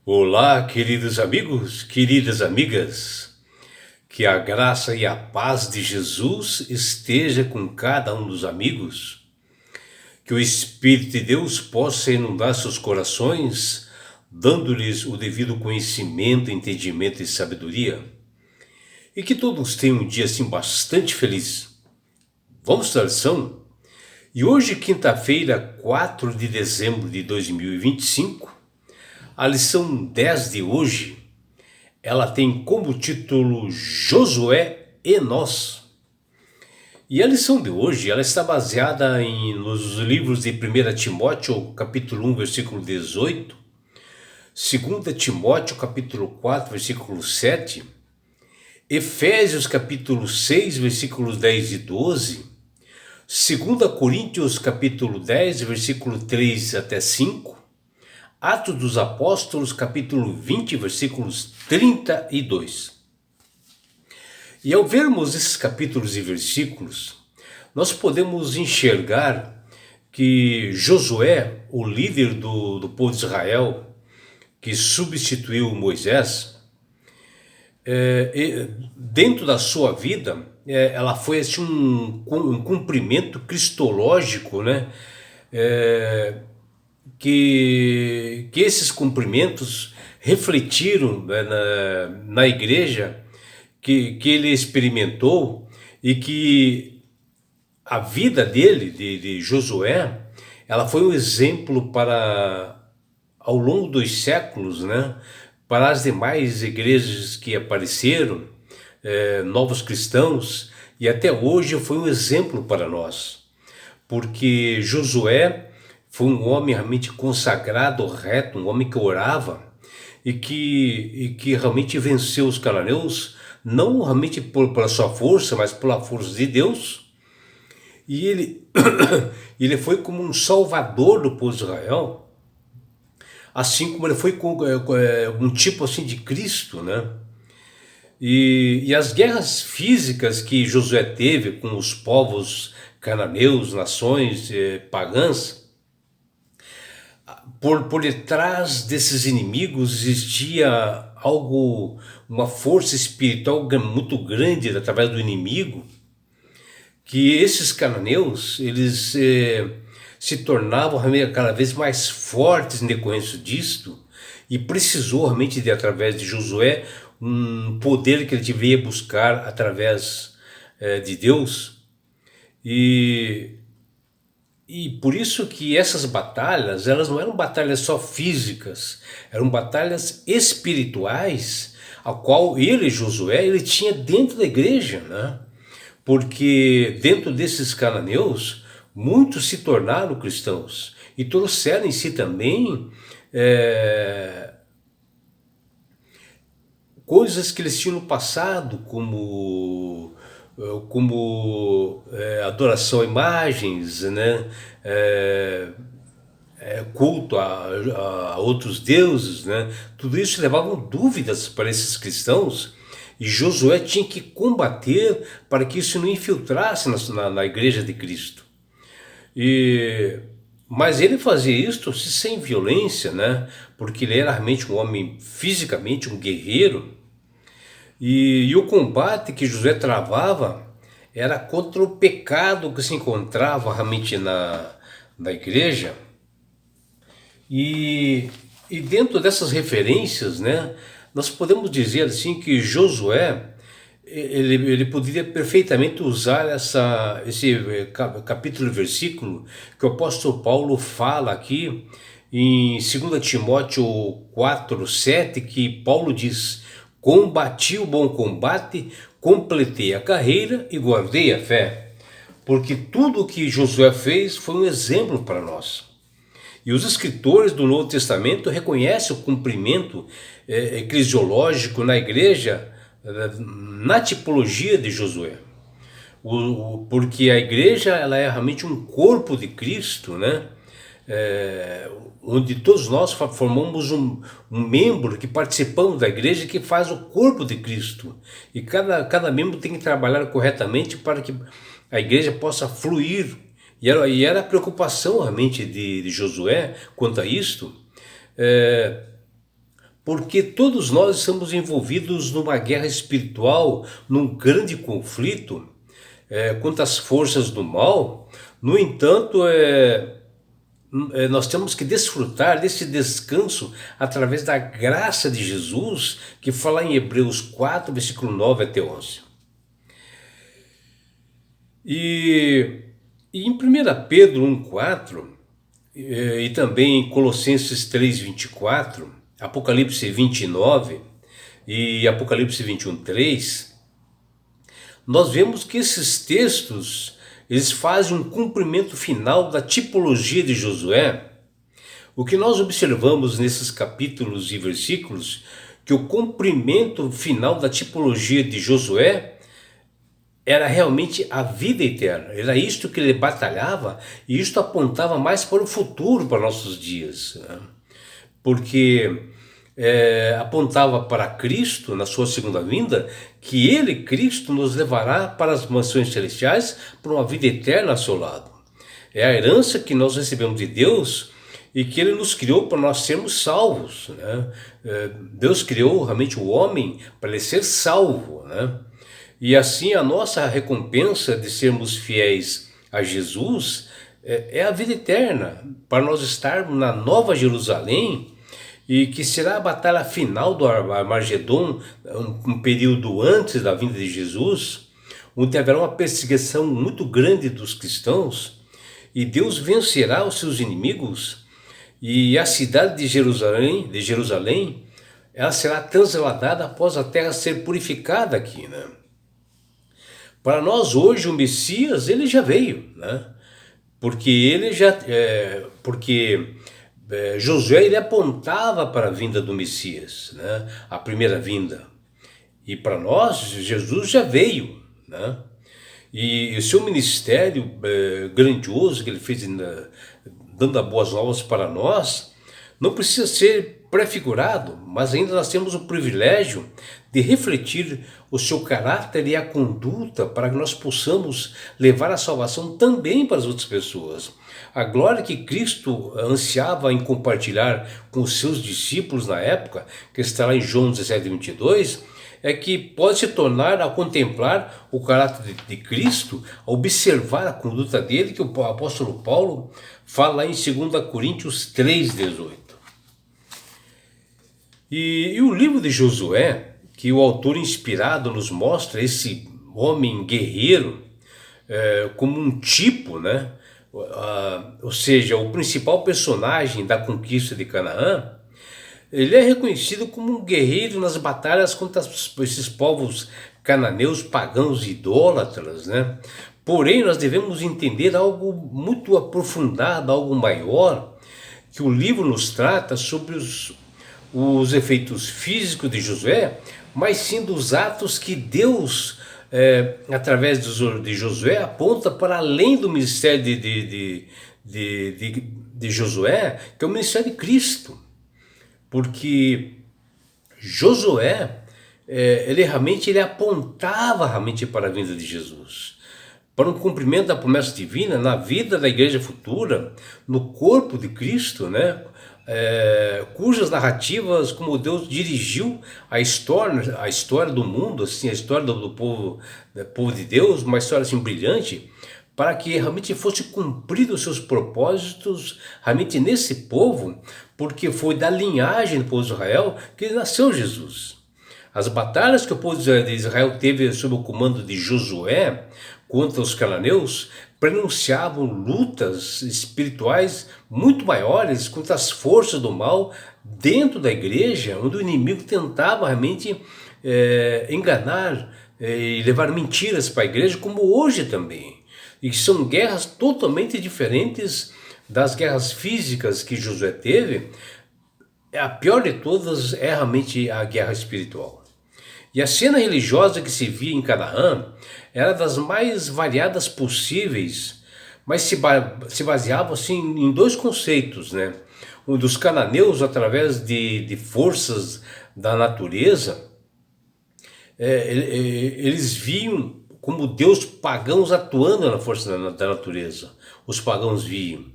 Olá, queridos amigos, queridas amigas, que a graça e a paz de Jesus esteja com cada um dos amigos, que o Espírito de Deus possa inundar seus corações, dando-lhes o devido conhecimento, entendimento e sabedoria, e que todos tenham um dia assim bastante feliz. Vamos à lição? E hoje, quinta-feira, 4 de dezembro de 2025, a lição 10 de hoje, ela tem como título Josué e Nós. E a lição de hoje, ela está baseada nos livros de 1 Timóteo, capítulo 1, versículo 18, 2 Timóteo, capítulo 4, versículo 7, Efésios, capítulo 6, versículos 10 e 12, 2 Coríntios, capítulo 10, versículo 3 até 5, Atos dos Apóstolos, capítulo 20, versículos 32. E ao vermos esses capítulos e versículos, nós podemos enxergar que Josué, o líder do povo de Israel, que substituiu Moisés, dentro da sua vida, ela foi assim, um cumprimento cristológico, né? Que esses cumprimentos refletiram, né, na igreja que ele experimentou, e que a vida dele, de Josué, ela foi um exemplo para, ao longo dos séculos, né, para as demais igrejas que apareceram, novos cristãos, e até hoje foi um exemplo para nós, porque Josué foi um homem realmente consagrado, reto, um homem que orava e que realmente venceu os cananeus, não realmente pela sua força, mas pela força de Deus. E ele foi como um salvador do povo de Israel, assim como ele foi um tipo assim de Cristo, né? E as guerras físicas que Josué teve com os povos cananeus, nações pagãs, por detrás desses inimigos existia algo, uma força espiritual muito grande através do inimigo, que esses cananeus, eles se tornavam cada vez mais fortes em decorrência disto, e precisou realmente de, através de Josué, um poder que ele deveria buscar através de Deus. E por isso que essas batalhas, elas não eram batalhas só físicas, eram batalhas espirituais, a qual ele, Josué, ele tinha dentro da igreja, né? Porque dentro desses cananeus, muitos se tornaram cristãos e trouxeram em si também coisas que eles tinham no passado, como adoração a imagens, né? Culto a outros deuses, né? Tudo isso levava dúvidas para esses cristãos, e Josué tinha que combater para que isso não infiltrasse na igreja de Cristo. Mas ele fazia isso sem violência, né? Porque ele era realmente um homem fisicamente, um guerreiro, e o combate que Josué travava era contra o pecado que se encontrava realmente na igreja. E dentro dessas referências, né, nós podemos dizer assim que Josué, ele poderia perfeitamente usar esse capítulo e versículo que o apóstolo Paulo fala aqui em 2 Timóteo 4:7, que Paulo diz: combati o bom combate, completei a carreira e guardei a fé. Porque tudo o que Josué fez foi um exemplo para nós. E os escritores do Novo Testamento reconhecem o cumprimento eclesiológico na igreja, na tipologia de Josué. Porque a igreja, ela é realmente um corpo de Cristo, né? Onde todos nós formamos um membro que participamos da igreja, que faz o corpo de Cristo. E cada membro tem que trabalhar corretamente para que a igreja possa fluir. E era a preocupação realmente de Josué quanto a isto, porque todos nós estamos envolvidos numa guerra espiritual, num grande conflito contra as forças do mal. No entanto, nós temos que desfrutar desse descanso através da graça de Jesus, que fala em Hebreus 4, versículo 9 até 11. E em 1 Pedro 1,4 e também em Colossenses 3,24, Apocalipse 29 e Apocalipse 21,3, nós vemos que esses textos eles fazem um cumprimento final da tipologia de Josué. O que nós observamos nesses capítulos e versículos, que o cumprimento final da tipologia de Josué era realmente a vida eterna. Era isto que ele batalhava, e isto apontava mais para o futuro, para nossos dias, né? Porque apontava para Cristo, na sua segunda vinda, que ele, Cristo, nos levará para as mansões celestiais, para uma vida eterna ao seu lado. É a herança que nós recebemos de Deus e que ele nos criou para nós sermos salvos, né? Deus criou realmente o homem para ele ser salvo, né? E assim a nossa recompensa de sermos fiéis a Jesus é a vida eterna, para nós estarmos na Nova Jerusalém, e que será a batalha final do Armagedon, um período antes da vinda de Jesus, onde haverá uma perseguição muito grande dos cristãos, e Deus vencerá os seus inimigos, e a cidade de Jerusalém, ela será transladada após a terra ser purificada aqui, né? Para nós hoje o Messias ele já veio, né? Porque Josué ele apontava para a vinda do Messias, né? A primeira vinda. E para nós Jesus já veio, né? E o seu ministério grandioso que ele fez dando as boas novas para nós, não precisa ser prefigurado, mas ainda nós temos o privilégio de refletir o seu caráter e a conduta para que nós possamos levar a salvação também para as outras pessoas. A glória que Cristo ansiava em compartilhar com os seus discípulos na época, que está lá em João 17:22, é que pode se tornar ao contemplar o caráter de Cristo, a observar a conduta dele, que o apóstolo Paulo fala em 2 Coríntios 3,18. E o livro de Josué, que o autor inspirado nos mostra esse homem guerreiro como um tipo, né? Ou seja, o principal personagem da conquista de Canaã, ele é reconhecido como um guerreiro nas batalhas contra esses povos cananeus, pagãos e idólatras, né? Porém, nós devemos entender algo muito aprofundado, algo maior, que o livro nos trata sobre os efeitos físicos de Josué, mas sim dos atos que Deus, através de Josué, aponta para além do ministério de Josué, que é o ministério de Cristo. Porque Josué, ele apontava realmente para a vinda de Jesus, para um cumprimento da promessa divina na vida da igreja futura, no corpo de Cristo, né? Cujas narrativas, como Deus dirigiu a história do mundo, assim, a história do povo de Deus, uma história assim brilhante, para que realmente fosse cumprido os seus propósitos realmente nesse povo, porque foi da linhagem do povo de Israel que nasceu Jesus. As batalhas que o povo de Israel teve sob o comando de Josué contra os cananeus prenunciavam lutas espirituais muito maiores contra as forças do mal dentro da igreja, onde o inimigo tentava realmente enganar e levar mentiras para a igreja, como hoje também. E que são guerras totalmente diferentes das guerras físicas que Josué teve. A pior de todas é realmente a guerra espiritual. E a cena religiosa que se via em Canaã era das mais variadas possíveis, mas se baseava assim, em dois conceitos, né? Um dos cananeus, através de forças da natureza, eles viam como Deus pagãos atuando na força da natureza. Os pagãos viam.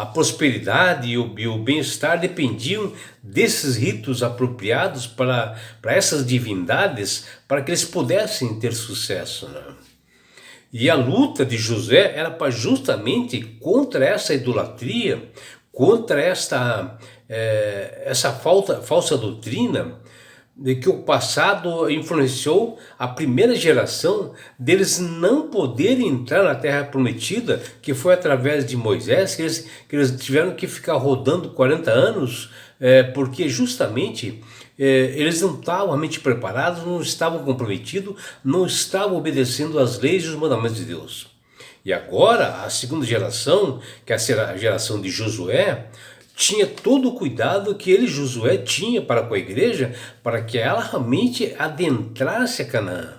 a prosperidade e o bem-estar dependiam desses ritos apropriados para essas divindades, para que eles pudessem ter sucesso, né? E a luta de Josué era para justamente contra essa idolatria, contra essa falsa doutrina de que o passado influenciou a primeira geração deles não poderem entrar na terra prometida, que foi através de Moisés, que eles tiveram que ficar rodando 40 anos, porque justamente eles não estavam realmente preparados, não estavam comprometidos, não estavam obedecendo às leis e os mandamentos de Deus. E agora, a segunda geração, que é a geração de Josué, tinha todo o cuidado que ele, Josué, tinha para com a igreja, para que ela realmente adentrasse a Canaã.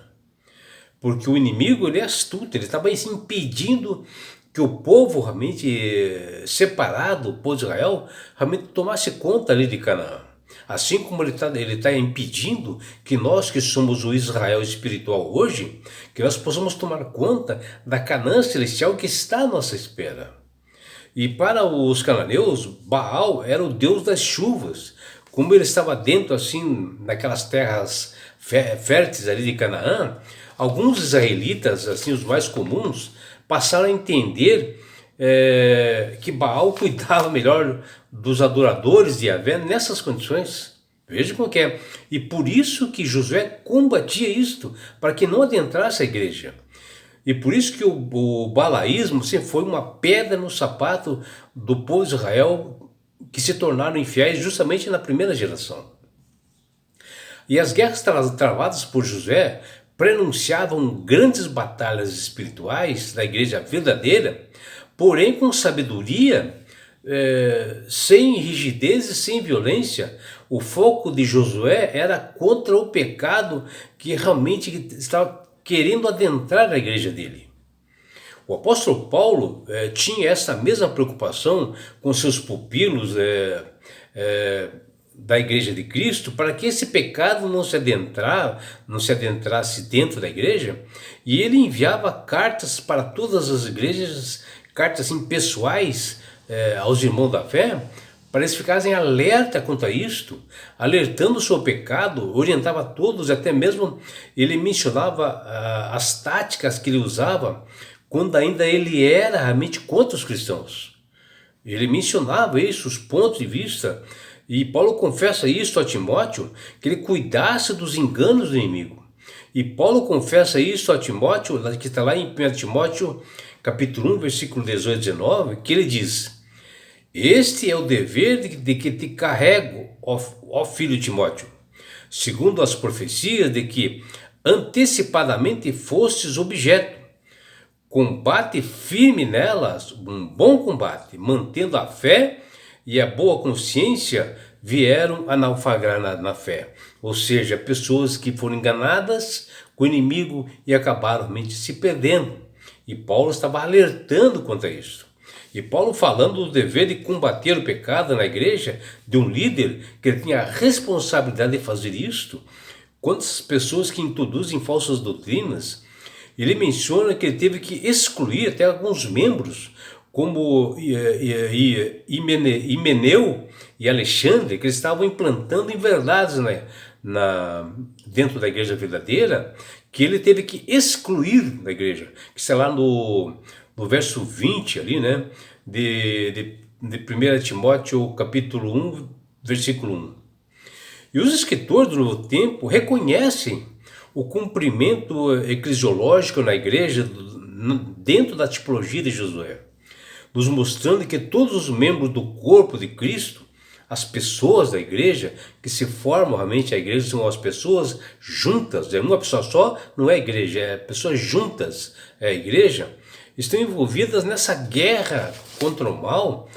Porque o inimigo, ele é astuto, ele estava impedindo que o povo realmente separado, o povo de Israel, realmente tomasse conta ali de Canaã. Assim como ele está impedindo que nós que somos o Israel espiritual hoje, que nós possamos tomar conta da Canaã celestial que está à nossa espera. E para os cananeus, Baal era o deus das chuvas. Como ele estava dentro assim naquelas terras férteis ali de Canaã, alguns israelitas, assim os mais comuns, passaram a entender que Baal cuidava melhor dos adoradores de Yahvé nessas condições. Veja como que é. E por isso que Josué combatia isto, para que não adentrasse a igreja. E por isso que o balaísmo sempre foi uma pedra no sapato do povo de Israel, que se tornaram infiéis justamente na primeira geração. E as guerras travadas por Josué prenunciavam grandes batalhas espirituais da igreja verdadeira, porém com sabedoria, sem rigidez e sem violência. O foco de Josué era contra o pecado que realmente estava querendo adentrar a igreja dele. O apóstolo Paulo tinha essa mesma preocupação com seus pupilos da igreja de Cristo, para que esse pecado não se adentrasse dentro da igreja, e ele enviava cartas para todas as igrejas, cartas assim, pessoais aos irmãos da fé, para eles ficarem alerta quanto a isto, alertando sobre o pecado, orientava todos, até mesmo ele mencionava as táticas que ele usava quando ainda ele era realmente contra os cristãos. Ele mencionava isso, os pontos de vista, e Paulo confessa isso a Timóteo, que ele cuidasse dos enganos do inimigo. E Paulo confessa isso a Timóteo, que está lá em 1 Timóteo, capítulo 1, versículo 18 e 19, que ele diz: este é o dever de que te carrego, ó filho Timóteo, segundo as profecias de que antecipadamente fostes objeto. Combate firme nelas, um bom combate, mantendo a fé e a boa consciência, vieram a naufragar na fé. Ou seja, pessoas que foram enganadas com o inimigo e acabaram realmente se perdendo. E Paulo estava alertando contra isso. E Paulo falando do dever de combater o pecado na igreja, de um líder que tinha a responsabilidade de fazer isto. Quantas pessoas que introduzem falsas doutrinas, ele menciona que ele teve que excluir até alguns membros, como Himeneu e Alexandre, que eles estavam implantando inverdades dentro da igreja verdadeira, que ele teve que excluir da igreja, que está lá no verso 20 ali, né, de 1 Timóteo capítulo 1, versículo 1. E os escritores do Novo Tempo reconhecem o cumprimento eclesiológico na igreja dentro da tipologia de Josué, nos mostrando que todos os membros do corpo de Cristo, as pessoas da igreja, que se formam realmente a igreja, são as pessoas juntas, uma pessoa só não é igreja, é pessoas juntas, é a igreja, estão envolvidas nessa guerra contra o mal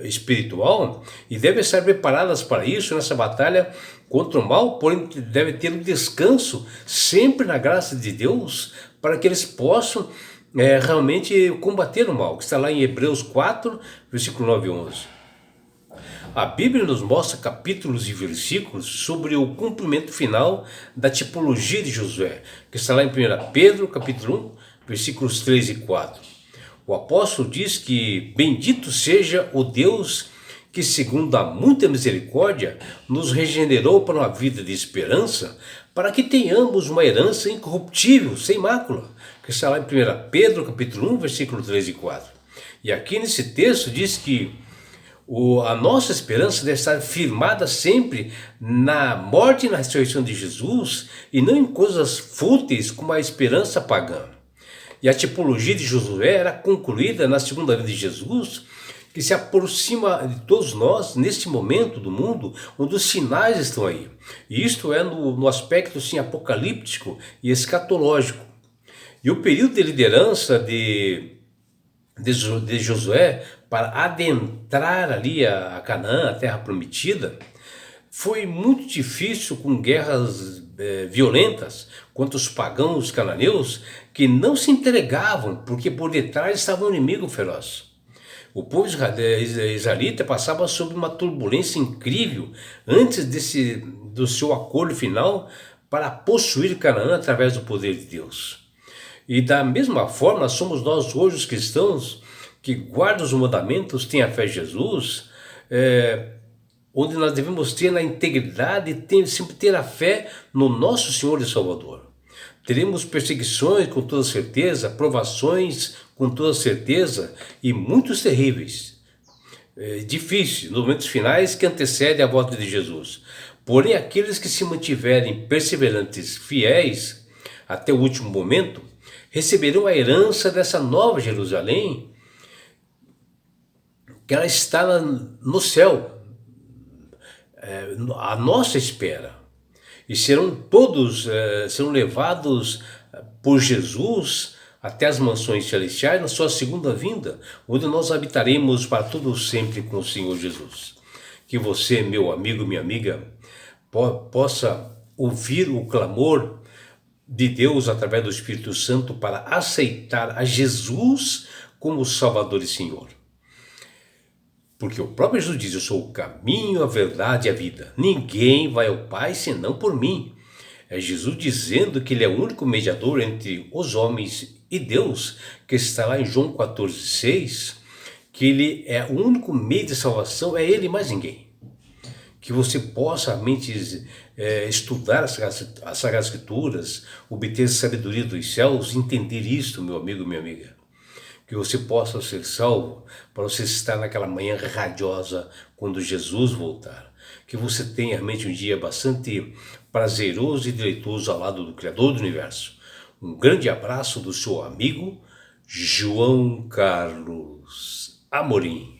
espiritual e devem estar preparadas para isso, nessa batalha contra o mal, porém devem ter um descanso sempre na graça de Deus, para que eles possam realmente combater o mal, que está lá em Hebreus 4, versículo 9 e 11. A Bíblia nos mostra capítulos e versículos sobre o cumprimento final da tipologia de Josué, que está lá em 1 Pedro, capítulo 1, versículos 3 e 4. O apóstolo diz que bendito seja o Deus que, segundo a muita misericórdia, nos regenerou para uma vida de esperança, para que tenhamos uma herança incorruptível, sem mácula, que está lá em 1 Pedro, capítulo 1, versículo 3 e 4. E aqui nesse texto diz que a nossa esperança deve estar firmada sempre na morte e na ressurreição de Jesus, e não em coisas fúteis como a esperança pagã. E a tipologia de Josué era concluída na segunda vinda de Jesus, que se aproxima de todos nós neste momento do mundo, onde os sinais estão aí. E isto é no aspecto sim, apocalíptico e escatológico. E o período de liderança de Josué para adentrar ali a Canaã, a terra prometida, foi muito difícil, com guerras violentas contra os pagãos cananeus, que não se entregavam, porque por detrás estava um inimigo feroz. O povo israelita passava sob uma turbulência incrível antes do seu acordo final para possuir Canaã através do poder de Deus. E da mesma forma somos nós hoje os cristãos que guardam os mandamentos, têm a fé em Jesus, onde nós devemos ter na integridade e sempre ter a fé no nosso Senhor e Salvador. Teremos perseguições com toda certeza, provações com toda certeza e muitos terríveis, difíceis, nos momentos finais que antecedem a volta de Jesus. Porém, aqueles que se mantiverem perseverantes, fiéis até o último momento, receberão a herança dessa nova Jerusalém, que ela está no céu, à nossa espera. E serão levados por Jesus até as mansões celestiais na sua segunda vinda, onde nós habitaremos para todo sempre com o Senhor Jesus. Que você, meu amigo, minha amiga, possa ouvir o clamor de Deus através do Espírito Santo para aceitar a Jesus como Salvador e Senhor. Porque o próprio Jesus diz: eu sou o caminho, a verdade e a vida. Ninguém vai ao Pai senão por mim. É Jesus dizendo que Ele é o único mediador entre os homens e Deus, que está lá em João 14,6, que Ele é o único meio de salvação, é Ele mais ninguém. Que você possa realmente estudar as Sagradas Escrituras, obter sabedoria dos céus, entender isto, meu amigo, minha amiga. Que você possa ser salvo para você estar naquela manhã radiosa quando Jesus voltar. Que você tenha realmente um dia bastante prazeroso e deleitoso ao lado do Criador do Universo. Um grande abraço do seu amigo João Carlos Amorim.